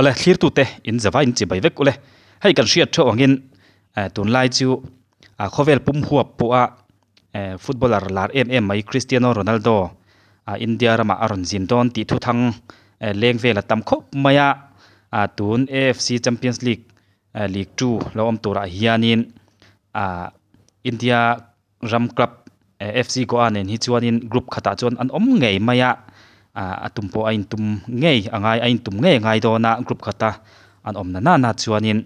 ole thlir tu te in zawa in chi bai vek ole hei kan riat tho angin tun lai chu khovel pum huap po a footballer lar mai Cristiano Ronaldo India rama aron zin don ti thu thang leng vela tam khop maya tun AFC Champions League League 2 lo om tura hianin India ram club FC ko anen hi chuanin group khata chon an om ngei maya atumpo ain tum ngei angai ain tum ngai dona group khata an om na chuanin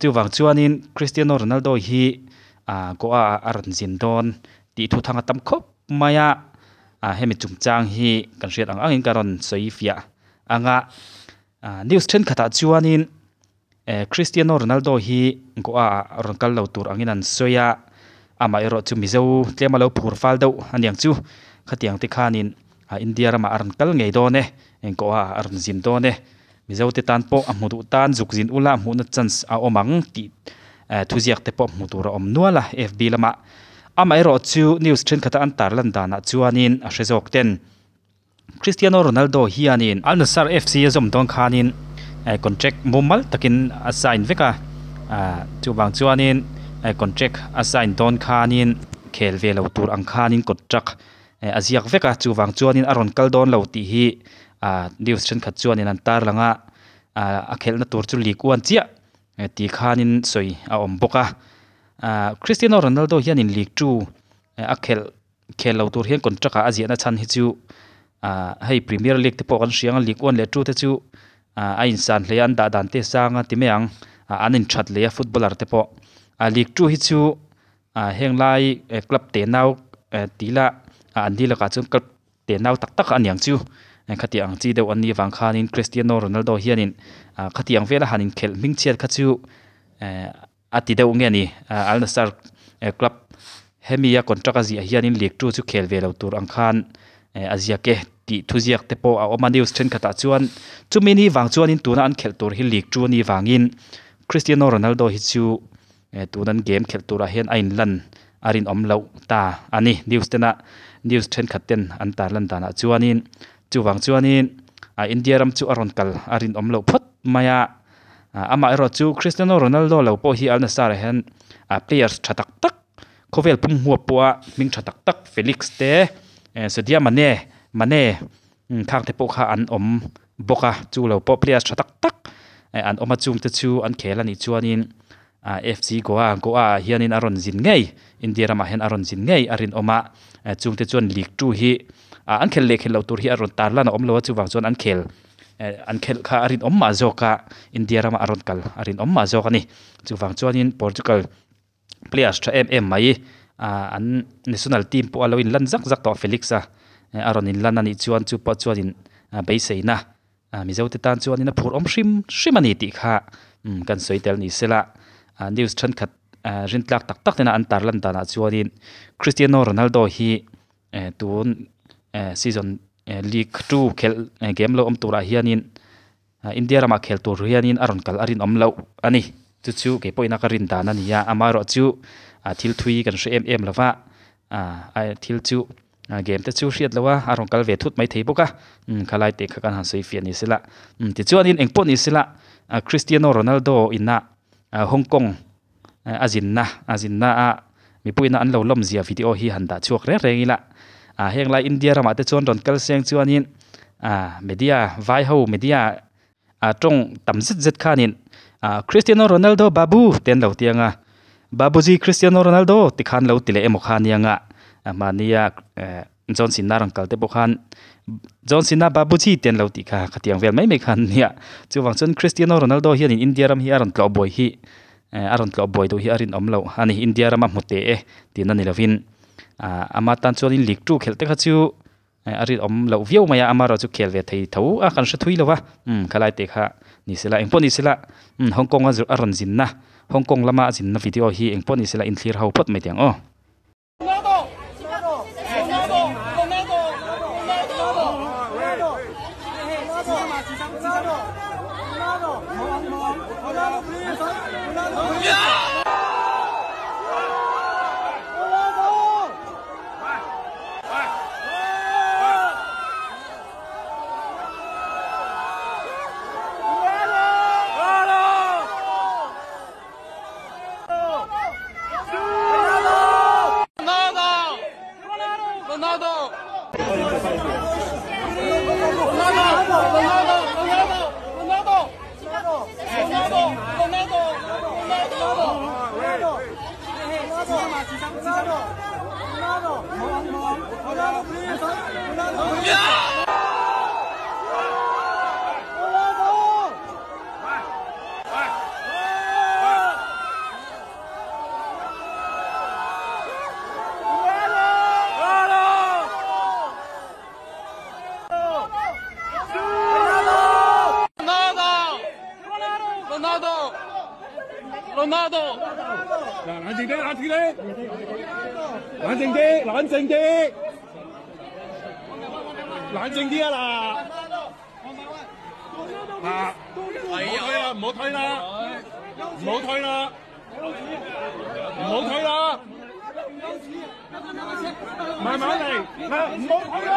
chuwang chuanin Cristiano Ronaldo hi ko aron zin don ti thu thanga tam khop maya hemi chungchang hi kan riat angin karon soifia anga news 10 khata chuanin Cristiano Ronaldo hi ko aron kal lo tur angin an soya ama ero chu mizo tlema lo phur fal do aniang chu khatiang te khanin India rama aron kal ngei do ne ko aron zin do ne mizo te tan po amudu tan zuk zin ula mu na chance omang ti thuziak te po mutura om nuala FB lama ama ero chu news 10 khata an tar lan dana chuanin a rezok ten Cristiano Ronaldo hianin Al Nassr FC zom don khanin contract mumal takin assign veka chuwang chuanin contract assign don khanin khel velo tur ang khanin contract aziak veka chuwang chuanin aron kal don lo ti hi news 10 khat chuanin an tar langa a khel na tur chu league 1 chia ti khanin soi a om boka Cristiano Ronaldo hianin league 2 a khel lo tur hian contract a aziana chan hi chu hei Premier League te po kan riang league 1 le 2 te chu a insan hlean da dan te sanga timeang anin that le footballer te po league 2 hi chu henglai club te nau tila andila ka chung club te nau tak aniang chu khati ang chi deuh ani wang khanin Cristiano Ronaldo hianin khati ang vela hanin khel ming chiat kha chu ati deuh nge ni Al Nassr club hemia contract azia hianin league 2 chu khel velo tur ang khan azia ke ti thuziak te po oma news 10 khata chuan chumini wang chuanin tuna an khel tur hi league 2 ni wangin Cristiano Ronaldo hi chu tunan game khel tura hen ain lan arin omlo ta ani news 10 khaten an tar lan dana chuanin chuwang chuanin India ram chu aron kal arin omlo phot maya ama ero chu Cristiano Ronaldo lo po hi Al Nassr hen players thatak tak khovel pum huwa po ming thatak tak Felix te Sadio Mane khang te po kha an om boka chu lo po players thatak tak an oma chung te chu an khelani chuanin FC goa hianin aron zin ngei India rama hen aron zin ngei arin oma chung te chuan league 2 hi an khel le khel lo tur hi aron tar lana om lo chu wang chuan an khel kha arin om ma zoka India rama aron kal arin om ma zoka ni chu wang chuanin Portugal players tha mai an national team po aloin lan zak to Felix aron in lan ani chuan chu po chuanin beiseina mizo te tan chuanin phur om shrim ani ti kha kan soitel ni sela news 10 khat rintlak tak tena an tar lan dana chuanin Cristiano Ronaldo hi tun season league 2 khel game lo om tura hianin India rama khel tur hianin aron kal arin om lo ani chu ke poina ka rin dana niya amaro chu thil thui kan se lawa thil chu game te chu riat lawa aron kal ve thut mai thei boka khalai te kha kan han sei fian ni sila ti chuanin engpon ni sila Cristiano Ronaldo inna Hong Kong azinna mi puina an lo lom zia video hi handa chuak re ngila henglai India rama te chon ron kal seng chuanin media vai ho media tong tamzit zet khanin Cristiano Ronaldo babu ten lo tianga babuji Cristiano Ronaldo ti khan lo tile emo khanianga mania John Cena rang kal te bokhan John Cena babuji ten lo ti kha khatiang vel mai khan nia chuwang chon Cristiano Ronaldo hian in India ram hi aron tlo boy hi aron tlo boy do hi arin omlo ani India ram mute tin ani lovin ama tan chon in league 2 khelte kha chu arin omlo viau maya amaro chu khelve thei tho kan sa thui lowa khalai te kha ni sela engpon ni sela Hong Kong aron jinna Hong Kong lama jinna video hi engpon ni sela in clear how pot mai tiang 羅納多，嗱冷靜啲，冷靜啲，冷靜啲，冷靜啲，冷靜啲啊嗱，係啊，唔好推啦，唔好推啦，唔好推啦，慢慢嚟，唔好推啦，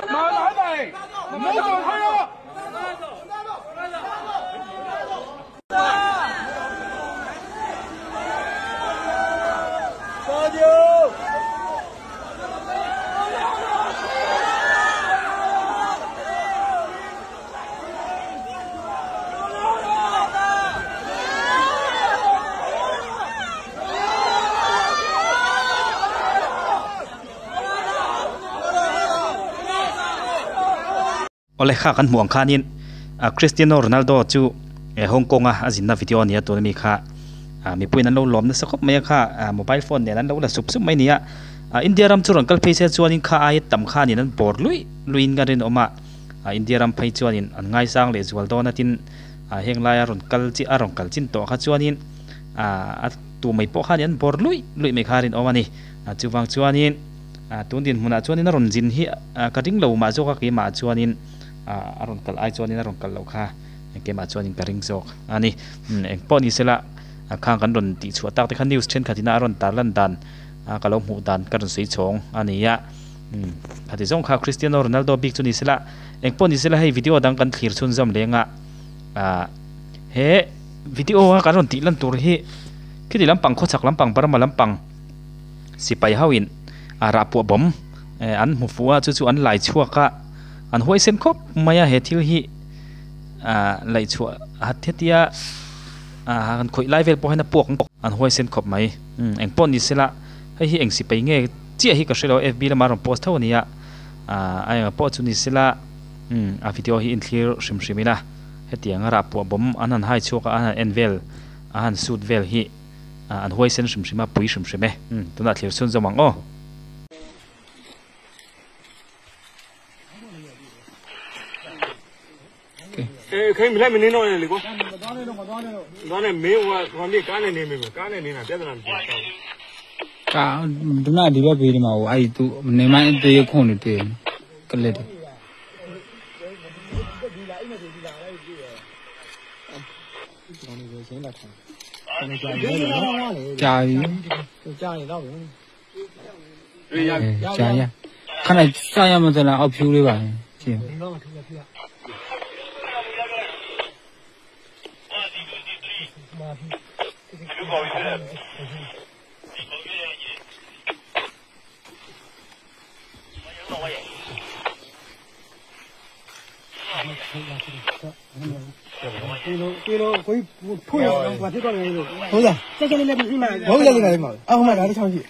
慢慢嚟，唔好再推啦。oleh kha kan muang khanin Cristiano Ronaldo chu Hong Kong azin na video nia to mi kha mi puin an lo lom na sakop mai kha mobile phone ne an lo la sup sup mai nia India ram chu rangkal phei se chuanin kha ai tam kha ni nan bor luin ga rin oma India ram phei chuanin an ngai sang le zual do na tin heng lai ron kal chi arong kal chin to kha chuanin tu mai po kha ni an bor lui mai kha rin oma ni chuwang chuanin tundin huna chuanin ron jin hi ka ring lo ma zo ka ki ma chuanin aron kal ai chuanin aron kal lo kha ke ma chuanin ka ring zok ani eng po ni sela khang kan ron ti chu tak te khan news chen khatina aron tarlan dan ka lo mu dan ka ron sei chong ani ya khati zong kha Cristiano Ronaldo big chu ni sela eng po ni sela hei video dang kan thlir chun jam lenga he video ka ron ti lan tur hi kidi lampang kho chak lampang barma lampang sipai hawin rapu bom an mufuwa chu an lai chuaka an hoi sen khop maya he thil hi lai chua hathetia an khoi live po hena pok an hoi sen khop mai eng pon ni sela hi eng si pai nge chia hi ka shelo FB la maron post thawnia ai po chu ni sela a video hi in clear shimshimila hetia nga rapu bom anan hai chuaka an envel an suit vel hi an hoi sen shimshima pui shimshime tuna thlir sun zamang o可以来没领导人那个？刚才没我旁边刚才那没没，刚才那那别的那不知道。cả đúng là đi vào về mà ai tụ nếu mà tôi không được thì cái này trời trời nha cái này sao mà là ốp phiêu đi vậy chị kilo 거의 포요 같은 거는 보자 저기는 내가 거기다 내가 말 아무만 나도 참지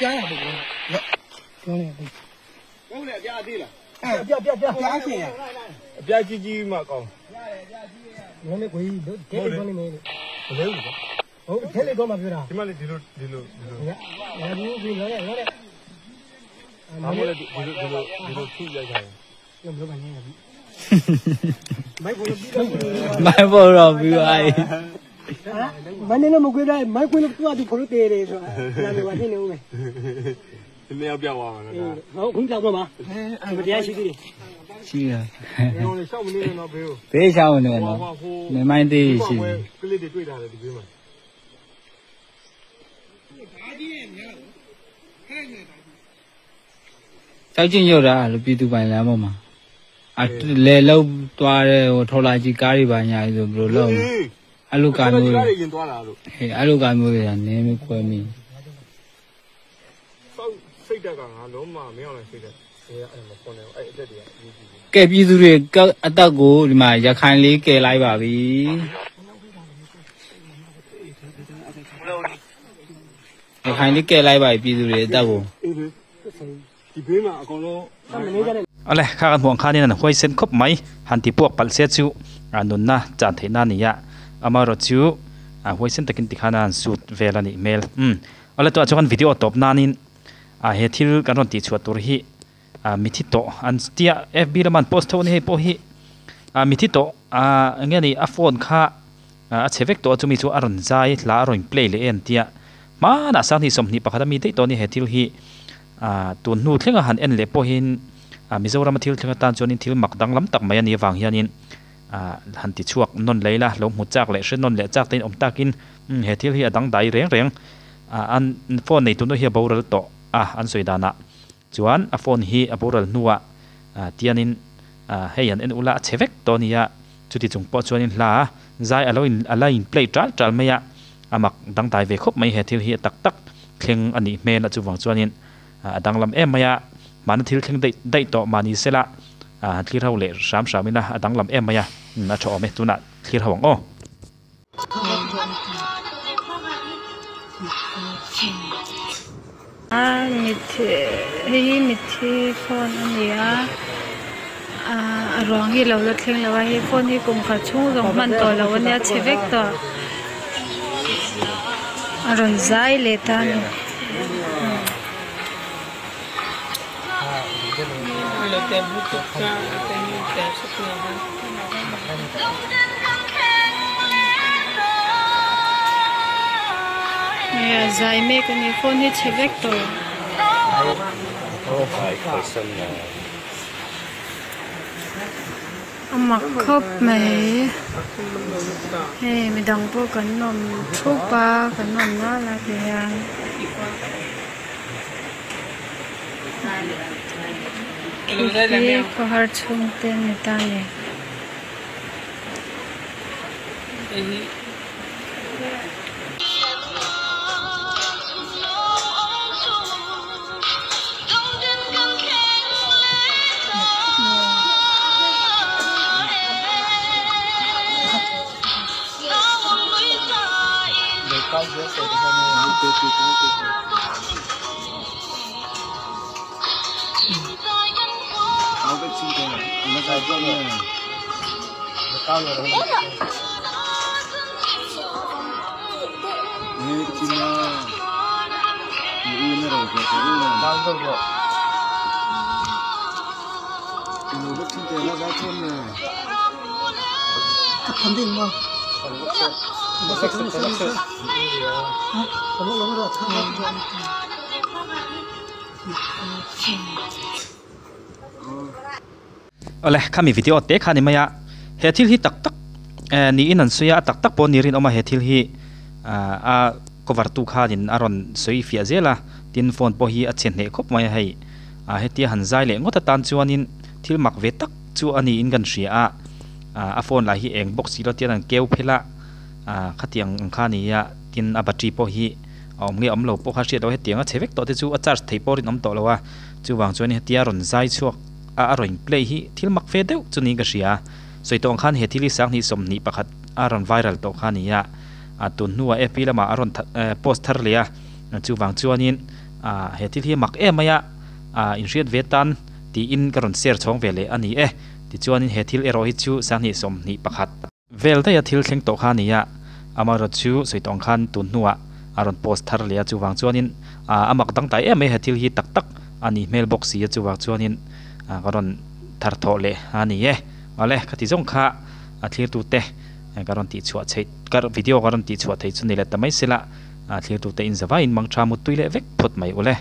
야야 보고 야我来家地了，야 신야 别叽叽嘛讲， 너네 거의 너 대리 거네 매 대리 거만 비라 ဒီမှာလေဒီလို 야 너네 아무래도ဒီလိုထုရိုက်ထားတယ် 이거 물어봤냐 mai vô rồi view ai 만내는 뭐 그래 마이크는 또 아주 버릇 때래서 나는 완전히 오네 ဒီနေ့ရောက်ပြောင်းသွားမှာနော် 공장 거 봐. 이거 대야시들이. chi à ဒီလိုရှောက်မနေနဲ့တော့ဘေးကို bé sao này nó ngày mai đi chị ကလေးတွေတွေ့ထားတယ်ဒီဘေးမှာ cháu chưa nhiều ra lúc đi tụi bạn làm mà lẹ lâu toa rồi thâu lại chỉ cá đi vào nhà rồi rồi lâu alo cá ဒီ nuôi ကားတွေရင်သွားတာလို့ alo cá nuôi là ném mới quay mình စောက်စိတ်တက်ကငါလုံးမမင်းအောင်လည်းစိတ်တက်အဲ့ဒါမပေါ်နေဘူးအဲ့အတက်တွေကရေးကြည့်တယ် kẻ ví dụ như các tắc của mà giờ khai lý kẻ lại bảo vì khai lý kẻ lại bảo ví dụ như tắc của အေးလေဒီဘေးမှာအကောင်လုံး ale kha kan huang khanin an hoi sen khop mai han ti puak pal se chu anun na chan theina niya amaro chu hoi sen takin tikhana an suit velani mail ale to chuan video top nanin he thil kan ron ti chuat tur hi mithi to an tia FB laman post thoni he po hi mithi to nghe ni a phone kha a chevek to chumi chu aron zai la aron play le en tia ma na sang ni som ni pakhat mi te to ni he thil hi tun nu thlenga han en le po hin Mizoram thil thlenga tan chonin thil makdang lam tak mai ani wang hianin han ti chuak non leila lo mu chak le hre non le chak tein om takin he thil hi adang dai reng reng an phone nei tu no hi boral to an soidana chuan a phone hi a boral nuwa tianin heyan en ula chevek to nia chuti chung po chuanin la zai aloin play tral meya amak dang dai ve khop mai he thil hi tak tak thleng ani men a chuwang chuanin adang lam em maya man thil thleng dei to mani sela thlir hau le samina adang lam em maya na tho me tuna thlir hawang o mithi phone ania rong hi lo la thleng lawa hi phone hi kum kha chung rong man to lo ania chevek to aron zai le ta ni zai me ko ni phone hi chevek to amak khop mai mi dang po kan nom thu pa kan nom na la hian ko har chung te ni ta ni ole khami video te khani maya he thil hi tak tak ni in an suya tak tak pon nirin oma he thil hi cover tu khanin aron soi fia zela tin phone po hi a chen ne khop mai hei he ti han zai le ngota tan chuanin thil mak ve tak chu ani in gan ria a phone la hi eng box lo tian an keu phela khatiang khani ya tin a battery po hi nge omlo po kha sia do he tianga chevek to te chu a charge thei porin om to lawa chu wang chuan he tia ron zai chuak aron play hi thil mak fe deuh chuni ga ria soitong khan he thili sang ni som ni pakhat aron viral to khania tun nuwa ep lama aron post thar lia chu wang chuanin he thil hi mak emaya in riat vetan ti in karon share chong vele ani ti chuanin he thil ero hi chu sang ni som ni pakhat vel da ya thil thleng to khania amaro chu soitong khan tun nuwa aron post thar lia chu wang chuanin amak dang tai em he thil hi tak tak ani mailbox hi chu wang chuanin karon thar tho le ani ale khati jong kha thlir tu te karon ti chhuat chei kar video karon ti chhuat thei chuni le tamai sela thlir tu te in zawa in mangtha mu tuile vek phot mai ule